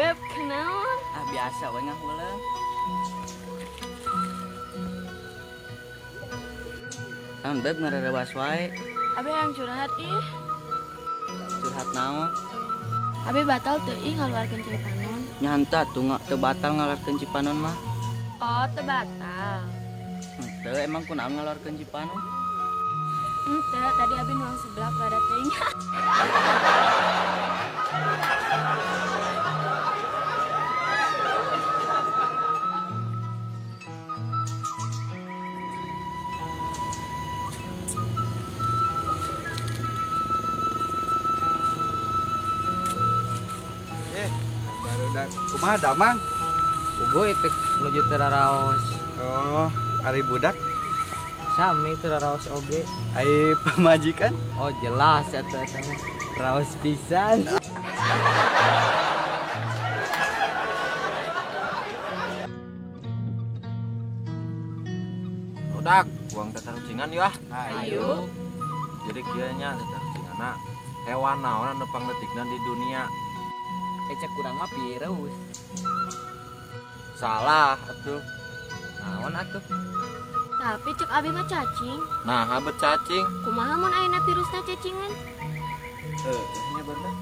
Beb, kenaon? Biasa we ngahuleung. Naon beb ngarerewas wae. Abi yang curhat ih. Curhat naon? Abi batal teu ih ngaluarkeun Cipanon. Nyanta tuh teu batal ngaluarkeun Cipanon mah. Oh, teu batal. Teu emang kunaon ngaluarkeun Cipanon? Henteu, tadi abi nuang sebelah kada teuing. Baru dah kumaha damang. Ugo itik menuju teraraos. Oh, ari budak Sami teraraos oge. ai pamajikan. Oh jelas eta mah raos pisan. Budak, uang tatarucingan ya. Ayo. Jadi kieunya tatarucinganna hewan naon anu pangletikna di dunia. Cek kurang mah virus. Salah atuh. Naon atuh? Tapi cek abi mah cacing. Nah, habet cacing. Kumaha mun ayeuna virusna cacingan? Nya bener.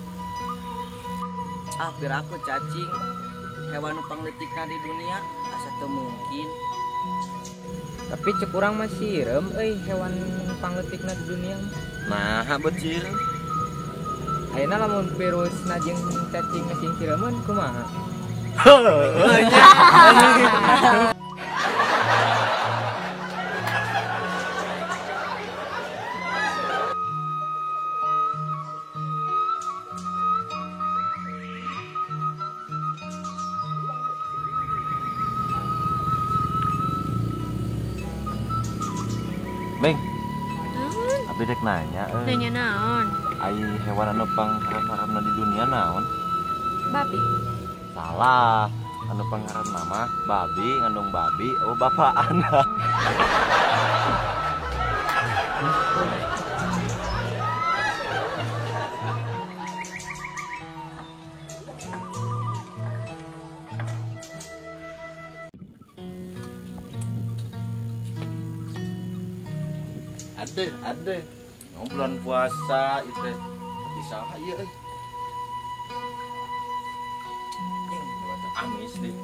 Pir aku cacing. Hewan nu pangletikna di dunia asa teu mungkin. Tapi cek kurang mah sirem hewan pangletikna di dunia mah. Nah, habet ciri. Ayeuna lamun virus jeung cacing sing sireman kumaha? Beng, Naon? abi dek nanya Nanya naon? ai hewan anu pangharam-haramna di dunia naon? Babi. Salah. Anu pangharamna mah babi, ngandung babi, oh bapakana. Ade. Bulan puasa itu bisa ieu euy. Amis deh.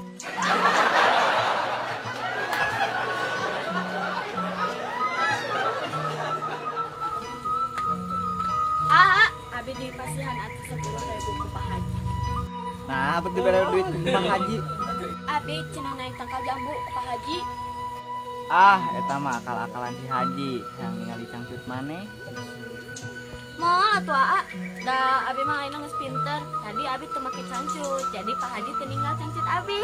Abi di pasihan atas 10.000 ku Pak Haji. Nah, betul bener duit Bang Haji. Abi cenah naik tangkal jambu Pak Haji. Eta mah akal-akalan si Haji yang ningali cangcut maneh. Moal atuh Aa. Da abi mah ayeuna geus pinter. Tadi abi teu make cangcut. Jadi Pak Haji teu ninggal cangcut abi.